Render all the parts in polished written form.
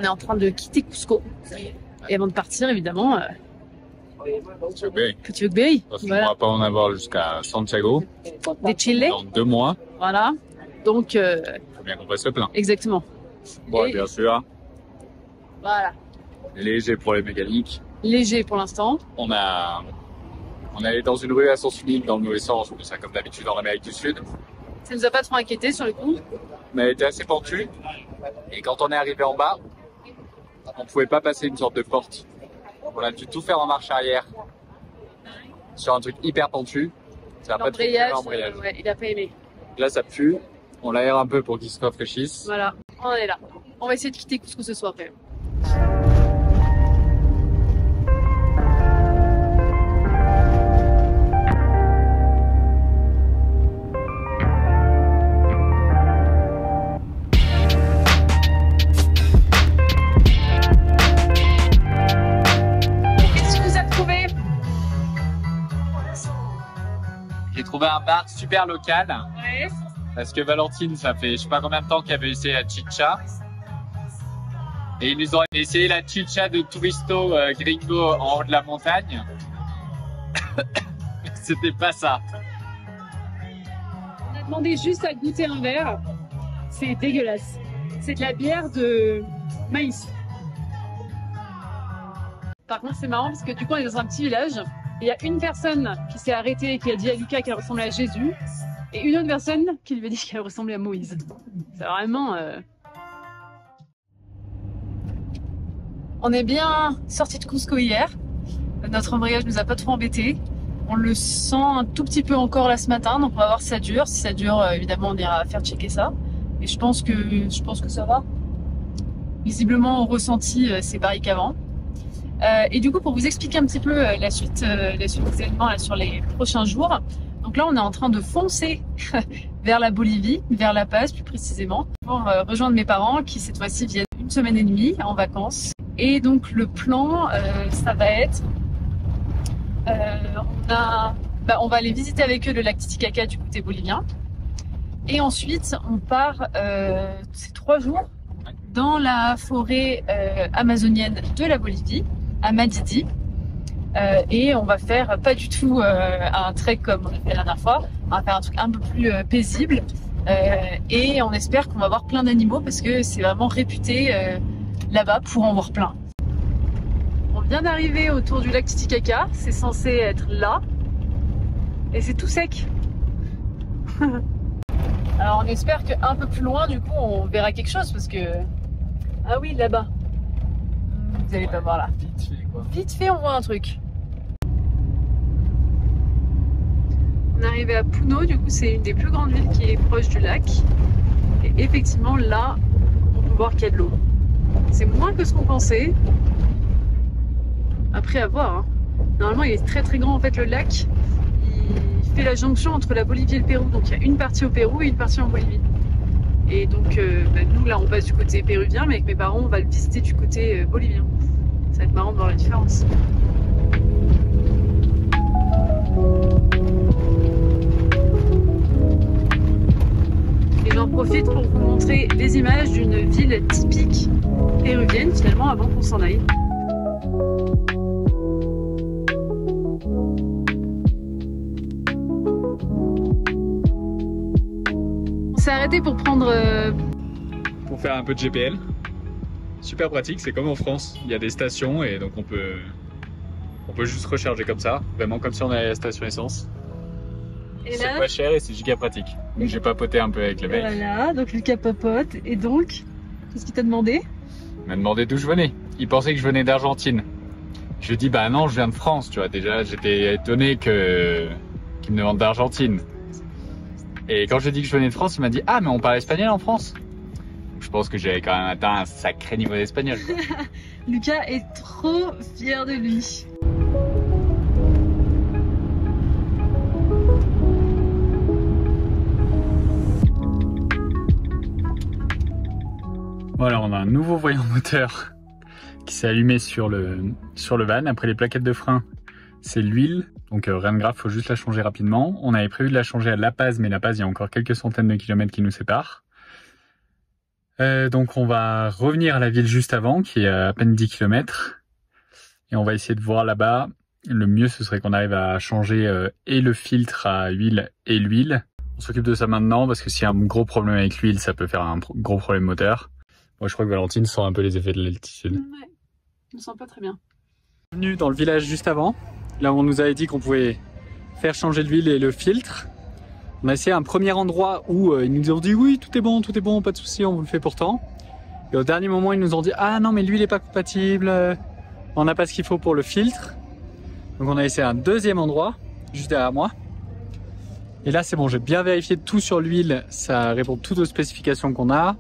est en train de quitter Cusco. Et avant de partir, évidemment, Petit Bay. Parce qu'on ne pourra pas en avoir jusqu'à Santiago. Des Chile. Dans 2 mois. Voilà. Donc, faut bien qu'on fasse le plein. Exactement. Bon, bien sûr. Voilà. Léger pour les mécaniques. Léger pour l'instant. On est allé dans une rue à sens unique dans le mauvais sens, ça comme d'habitude en Amérique du Sud. Ça nous a pas trop inquiété sur le coup. Mais elle était assez pentue. Et quand on est arrivé en bas, on pouvait pas passer une sorte de porte. On a dû tout faire en marche arrière. Sur un truc hyper pentu. Ça a pas trop plu l'embrayage. Ouais, il a pas aimé. Là, ça pue. On l'aère un peu pour qu'il se rafraîchisse. Voilà, on est là. On va essayer de quitter Cusco ce soir quand même. J'ai trouvé un bar super local. Ouais. Parce que Valentine, ça fait je sais pas combien de temps qu'elle avait essayé la chicha. Et ils nous ont essayé la chicha de Turisto Gringo en haut de la montagne. C'était pas ça. On a demandé juste à goûter un verre. C'est dégueulasse. C'est de la bière de maïs. Par contre, c'est marrant parce que du coup, on est dans un petit village. Il y a une personne qui s'est arrêtée et qui a dit à Lucas qu'elle ressemblait à Jésus. Et une autre personne qui lui a dit qu'elle ressemblait à Moïse. C'est vraiment... On est bien sorti de Cusco hier. Notre embrayage nous a pas trop embêtés. On le sent un tout petit peu encore là ce matin, donc on va voir si ça dure. Si ça dure, évidemment, on ira faire checker ça. Et je pense que ça va. Visiblement, au ressenti, c'est pareil qu'avant. Et du coup, pour vous expliquer un petit peu la suite des événements là, sur les prochains jours. Donc là, on est en train de foncer vers la Bolivie, vers La Paz plus précisément, pour rejoindre mes parents qui cette fois-ci viennent 1 semaine et demie en vacances. Et donc le plan, ça va être, on va aller visiter avec eux le lac Titicaca du côté bolivien. Et ensuite, on part, c'est 3 jours, dans la forêt amazonienne de la Bolivie, à Madidi. Et on va faire pas du tout un trek comme on a fait la dernière fois. On va faire un truc un peu plus paisible. Et on espère qu'on va voir plein d'animaux parce que c'est vraiment réputé là-bas pour en voir plein. On vient d'arriver autour du lac Titicaca. C'est censé être là. Et c'est tout sec. Alors on espère qu'un peu plus loin, du coup, on verra quelque chose parce que... Ah oui, là-bas. Vous n'allez pas voir là. Vite fait, quoi. Vite fait, on voit un truc. On est arrivé à Puno, du coup c'est une des plus grandes villes qui est proche du lac. Et effectivement là, on peut voir qu'il y a de l'eau. C'est moins que ce qu'on pensait. Après à voir. Hein. Normalement il est très très grand en fait le lac. Il fait la jonction entre la Bolivie et le Pérou. Donc il y a une partie au Pérou et une partie en Bolivie. Et donc nous là on passe du côté péruvien, mais avec mes parents on va le visiter du côté bolivien. Ça va être marrant de voir la différence. Et j'en profite pour vous montrer les images d'une ville typique péruvienne finalement avant qu'on s'en aille. On s'est arrêté pour prendre... Pour faire un peu de GPL. Super pratique, c'est comme en France. Il y a des stations et donc on peut juste recharger comme ça. Vraiment comme si on allait à la station essence. C'est pas cher et c'est giga pratique. Donc j'ai papoté un peu avec le mec. Voilà, donc Lucas papote. Et donc, qu'est-ce qu'il t'a demandé? Il m'a demandé d'où je venais. Il pensait que je venais d'Argentine. Je lui ai dit bah non, je viens de France, tu vois. Déjà, j'étais étonné qu'il me demande d'Argentine. Et quand je lui ai dit que je venais de France, il m'a dit ah mais on parle espagnol en France. Je pense que j'avais quand même atteint un sacré niveau d'espagnol. Lucas est trop fier de lui. Voilà, on a un nouveau voyant moteur qui s'est allumé sur le van. Après les plaquettes de frein, c'est l'huile. Donc rien de grave, faut juste la changer rapidement. On avait prévu de la changer à La Paz, mais La Paz, il y a encore quelques centaines de kilomètres qui nous séparent. Donc on va revenir à la ville juste avant, qui est à peine 10 km. Et on va essayer de voir là-bas. Le mieux, ce serait qu'on arrive à changer et le filtre à huile et l'huile. On s'occupe de ça maintenant, parce que s'il y a un gros problème avec l'huile, ça peut faire un gros problème moteur. Moi, je crois que Valentine sent un peu les effets de l'altitude. Ouais, je me sens pas très bien. Venu dans le village juste avant, là où on nous avait dit qu'on pouvait faire changer l'huile et le filtre. On a essayé un premier endroit où ils nous ont dit oui, tout est bon, pas de souci, on vous le fait pourtant. Et au dernier moment, ils nous ont dit ah non, mais l'huile n'est pas compatible, on n'a pas ce qu'il faut pour le filtre. Donc on a essayé un deuxième endroit, juste derrière moi. Et là c'est bon, j'ai bien vérifié tout sur l'huile, ça répond toutes aux spécifications qu'on a.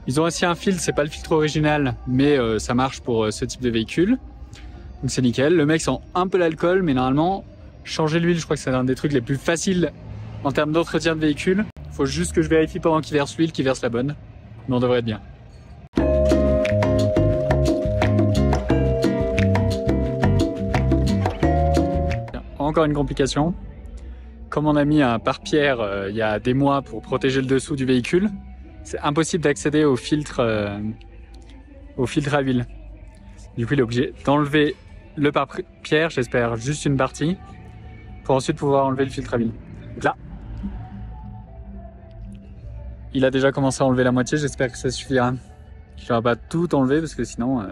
Ils ont aussi un filtre, c'est pas le filtre original, mais ça marche pour ce type de véhicule. Donc c'est nickel. Le mec sent un peu l'alcool, mais normalement, changer l'huile, je crois que c'est un des trucs les plus faciles en termes d'entretien de véhicule. Faut juste que je vérifie pendant qu'il verse l'huile, qu'il verse la bonne. Mais on devrait être bien. Encore une complication. Comme on a mis un pare-pierre il y a des mois pour protéger le dessous du véhicule, c'est impossible d'accéder au filtre à huile. Du coup, il est obligé d'enlever le pare-pierre, j'espère juste une partie, pour ensuite pouvoir enlever le filtre à huile. Donc là, il a déjà commencé à enlever la moitié, j'espère que ça suffira. Je ne vais pas tout enlever parce que sinon,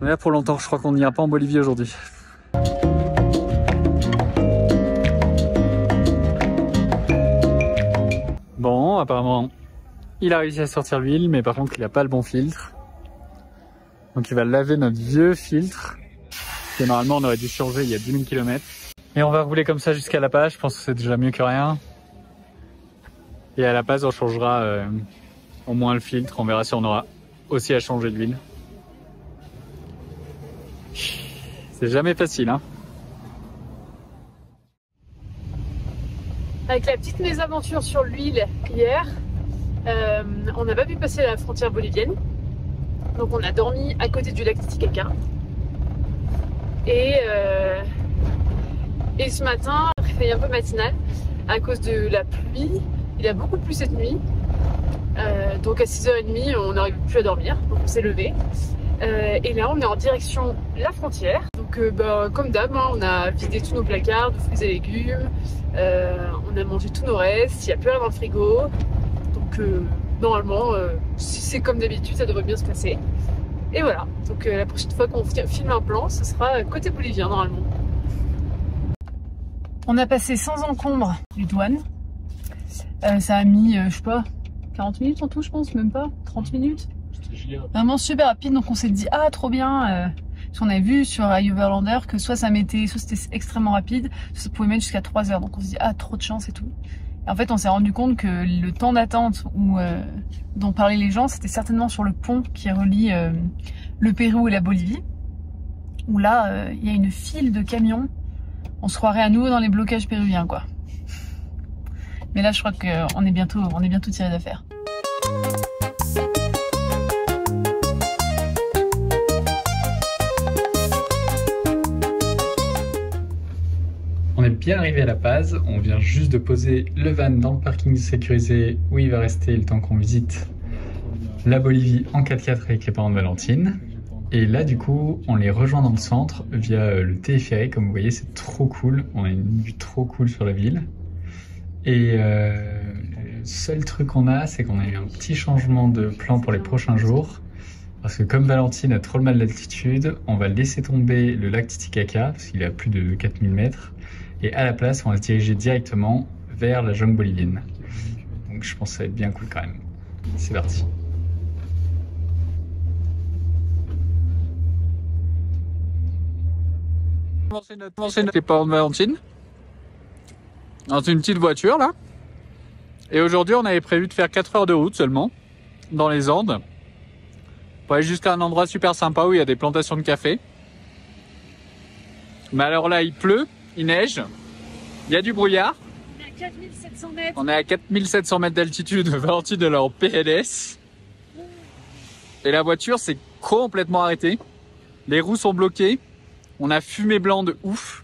on est là pour longtemps. Je crois qu'on n'ira pas en Bolivie aujourd'hui. Bon, apparemment, il a réussi à sortir l'huile, mais par contre, il n'a pas le bon filtre. Donc il va laver notre vieux filtre, que normalement on aurait dû changer il y a 10 000 km. Et on va rouler comme ça jusqu'à La Paz, je pense que c'est déjà mieux que rien. Et à La Paz, on changera au moins le filtre, on verra si on aura aussi à changer l'huile. C'est jamais facile, hein. Avec la petite mésaventure sur l'huile hier, on n'a pas pu passer la frontière bolivienne. Donc on a dormi à côté du lac Titicaca. Et ce matin, réveil un peu matinal, à cause de la pluie. Il a beaucoup plu cette nuit. Donc à 6h30, on n'arrive plus à dormir. Donc on s'est levé. Et là, on est en direction la frontière. Donc comme d'hab, hein, on a vidé tous nos placards de fruits et légumes. On a mangé tous nos restes. Il n'y a plus rien dans le frigo. Donc normalement, si c'est comme d'habitude, ça devrait bien se passer. Et voilà, donc la prochaine fois qu'on filme un plan, ce sera côté bolivien normalement. On a passé sans encombre les douanes. Ça a mis, je sais pas, 40 minutes en tout, je pense, même pas, 30 minutes. Vraiment super rapide, donc on s'est dit, ah trop bien. Parce qu'on avait vu sur iOverlander que soit ça mettait, soit c'était extrêmement rapide, soit ça pouvait mettre jusqu'à 3 heures. Donc on s'est dit, ah trop de chance et tout. Et en fait, on s'est rendu compte que le temps d'attente dont parlaient les gens, c'était certainement sur le pont qui relie le Pérou et la Bolivie. Où là, il y a une file de camions. On se croirait à nouveau dans les blocages péruviens, quoi. Mais là, je crois qu'on est bientôt tiré d'affaire. On est bien arrivé à La Paz, on vient juste de poser le van dans le parking sécurisé où il va rester le temps qu'on visite la Bolivie en 4x4 avec les parents de Valentine. Et là du coup, on les rejoint dans le centre via le téléphérique, comme vous voyez c'est trop cool, on a une vue trop cool sur la ville. Et le seul truc qu'on a, c'est qu'on a eu un petit changement de plan pour les prochains jours. Parce que comme Valentine a trop le mal d'altitude, on va laisser tomber le lac Titicaca, parce qu'il est à plus de 4000 mètres. Et à la place, on va se diriger directement vers la jungle bolivienne. Donc je pense que ça va être bien cool quand même. C'est parti. Les parents de Valentine dans une petite voiture là. Et aujourd'hui, on avait prévu de faire 4 heures de route seulement dans les Andes pour aller jusqu'à un endroit super sympa où il y a des plantations de café. Mais alors là, il pleut, il neige, il y a du brouillard. On est à 4700 mètres. On est à 4700 mètres d'altitude. Valentine est en PLS. Et la voiture s'est complètement arrêtée. Les roues sont bloquées. On a fumée blanc de ouf.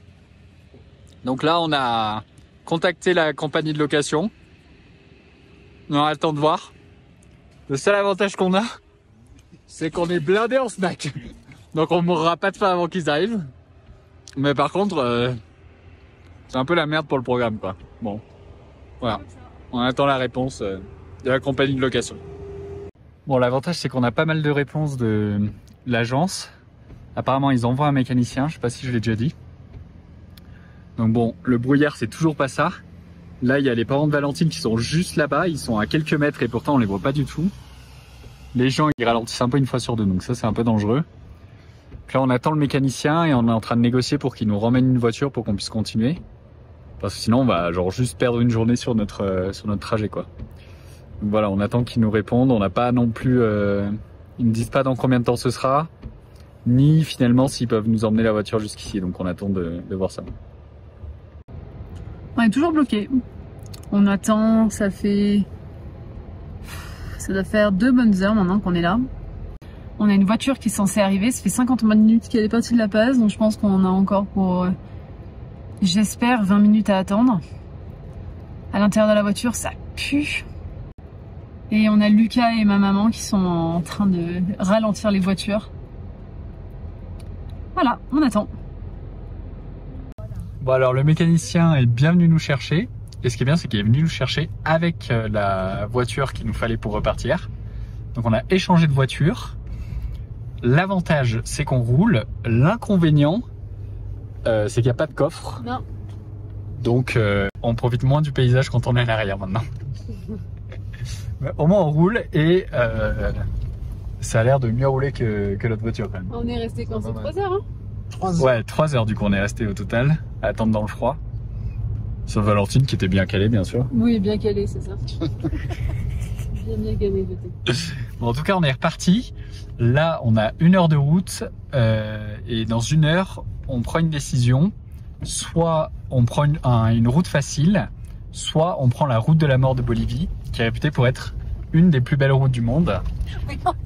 Donc là, on a contacté la compagnie de location. On a le temps de voir. Le seul avantage qu'on a, c'est qu'on est blindé en snack. Donc on mourra pas de faim avant qu'ils arrivent. Mais par contre, c'est un peu la merde pour le programme, quoi. Bon, voilà. On attend la réponse de la compagnie de location. Bon, l'avantage, c'est qu'on a pas mal de réponses de l'agence. Apparemment, ils envoient un mécanicien. Je sais pas si je l'ai déjà dit. Donc bon, le brouillard, c'est toujours pas ça. Là, il y a les parents de Valentine qui sont juste là-bas. Ils sont à quelques mètres et pourtant, on les voit pas du tout. Les gens, ils ralentissent un peu une fois sur deux. Donc ça, c'est un peu dangereux. Donc là, on attend le mécanicien et on est en train de négocier pour qu'il nous ramène une voiture pour qu'on puisse continuer. Parce que sinon, on va genre juste perdre une journée sur notre trajet, quoi. Donc voilà, on attend qu'ils nous répondent. On n'a pas non plus... ils ne disent pas dans combien de temps ce sera, ni finalement s'ils peuvent nous emmener la voiture jusqu'ici. Donc on attend de voir ça. On est toujours bloqué. On attend, ça doit faire 2 bonnes heures maintenant qu'on est là. On a une voiture qui est censée arriver, ça fait 50 minutes qu'elle est partie de La Paz, donc je pense qu'on a encore pour... j'espère 20 minutes à attendre. À l'intérieur de la voiture, ça pue. Et on a Lucas et ma maman qui sont en train de ralentir les voitures. Voilà, on attend. Bon alors le mécanicien est bien venu nous chercher. Et ce qui est bien, c'est qu'il est venu nous chercher avec la voiture qu'il nous fallait pour repartir. Donc on a échangé de voiture. L'avantage, c'est qu'on roule. L'inconvénient, c'est qu'il n'y a pas de coffre. Non. Donc on profite moins du paysage quand on est à l'arrière maintenant. Mais au moins on roule et ça a l'air de mieux rouler que notre voiture quand même. On est resté quand c'est 3 heures, hein? 3 heures. Ouais, 3 heures du coup on est resté au total à attendre dans le froid. Sauf Valentine qui était bien calée bien sûr. Oui, bien calée, c'est ça. bien calée peut-être. Bon, en tout cas on est reparti. Là on a 1 heure de route et dans 1 heure on prend une décision. Soit on prend une route facile, soit on prend la route de la mort de Bolivie, qui est réputée pour être une des plus belles routes du monde.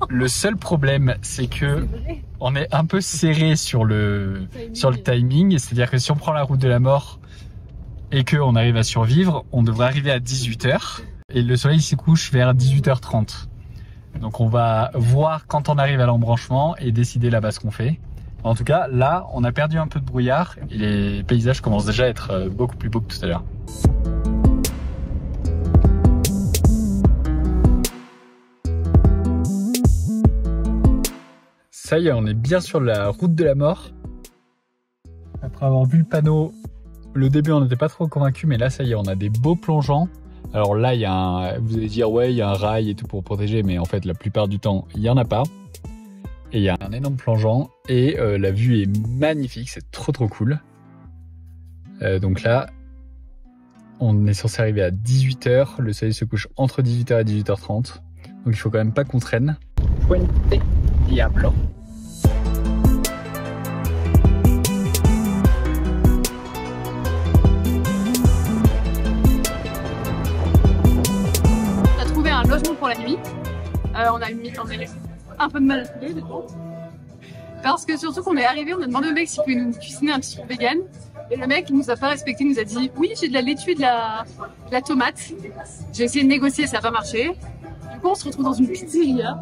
Le seul problème, c'est que on est un peu serré sur le timing. C'est-à-dire que si on prend la route de la mort et qu'on arrive à survivre, on devrait arriver à 18 h. Et le soleil s'y couche vers 18 h 30. Donc on va voir quand on arrive à l'embranchement et décider là-bas ce qu'on fait. En tout cas, là, on a perdu un peu de brouillard et les paysages commencent déjà à être beaucoup plus beaux que tout à l'heure. Ça y est, on est bien sur la route de la mort. Après avoir vu le panneau, le début on n'était pas trop convaincu, mais là ça y est, on a des beaux plongeants. Alors là, il y a un, vous allez dire ouais, il y a un rail et tout pour protéger, mais en fait la plupart du temps, il n'y en a pas. Et il y a un énorme plongeant et la vue est magnifique, c'est trop cool. Donc là, on est censé arriver à 18 h, le soleil se couche entre 18 h et 18 h 30. Donc il faut quand même pas qu'on traîne. Puente Diablo. On a trouvé un logement pour la nuit. On a eu un peu de mal à trouver, du coup. Parce que surtout qu'on est arrivé, on a demandé au mec s'il pouvait nous cuisiner un petit truc vegan. Et le mec, il nous a pas respecté, il nous a dit oui, j'ai de la laitue et de la tomate. J'ai essayé de négocier, ça n'a pas marché. Du coup, on se retrouve dans une pizzeria.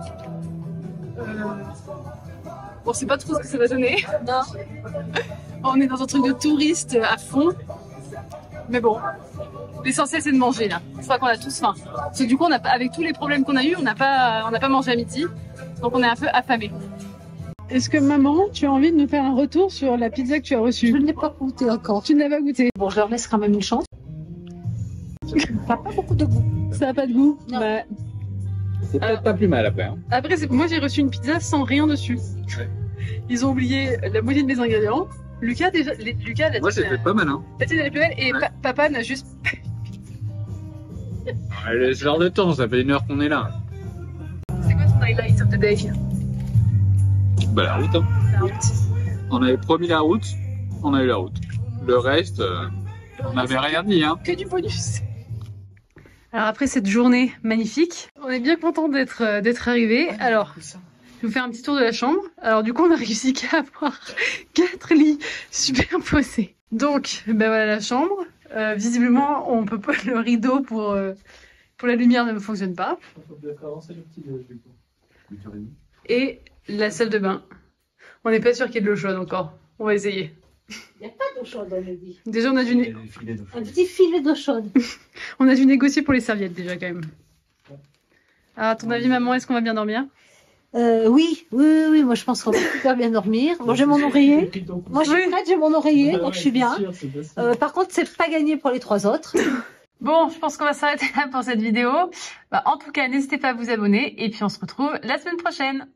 Bon, c'est pas trop ce que ça va donner. Non. On est dans un truc de touriste à fond. Mais bon, l'essentiel c'est de manger là. Je crois qu'on a tous faim. Parce que du coup, avec tous les problèmes qu'on a eu, on n'a pas mangé à midi. Donc on est un peu affamés. Est-ce que maman, tu as envie de nous faire un retour sur la pizza que tu as reçue? Je ne l'ai pas goûté encore. Tu ne l'as pas goûté? Bon, je leur laisse quand même une chance. Ça n'a pas beaucoup de goût. Ça n'a pas de goût? Non. Bah, C'est peut-être pas plus mal après. Hein. après, moi j'ai reçu une pizza sans rien dessus. Ouais. Ils ont oublié la moitié de mes ingrédients. Lucas, la Moi c'était pas mal. Hein. La tienne elle est plus belle et Ouais. papa n'a juste... Allez, c'est l'heure de temps, ça fait 1 heure qu'on est là. C'est quoi ton highlight of the day? Bah la route. Hein. La route. On avait promis la route, on a eu la route. Le reste, on n'avait rien dit. Hein. Que du bonus. Alors après cette journée magnifique, on est bien content d'être arrivé. Alors, je vais vous faire un petit tour de la chambre. Alors du coup, on a réussi qu'à avoir 4 lits superposés. Donc, ben voilà la chambre. Visiblement, on peut pas le rideau pour Pour la lumière ne fonctionne pas. Et la salle de bain. On n'est pas sûr qu'il y ait de l'eau chaude encore. On va essayer. Il n'y a pas d'eau chaude, on a dit. Déjà, on a dû, Un petit filet d'eau chaude. on a dû négocier pour les serviettes déjà quand même. Alors, à ton avis, maman, est-ce qu'on va bien dormir? Oui, moi je pense qu'on va super bien dormir. Bon, j'ai mon oreiller. Moi je suis prête, j'ai mon oreiller, donc je suis bien. Par contre, c'est pas gagné pour les 3 autres. Bon, je pense qu'on va s'arrêter là pour cette vidéo. En tout cas, n'hésitez pas à vous abonner et puis on se retrouve la semaine prochaine.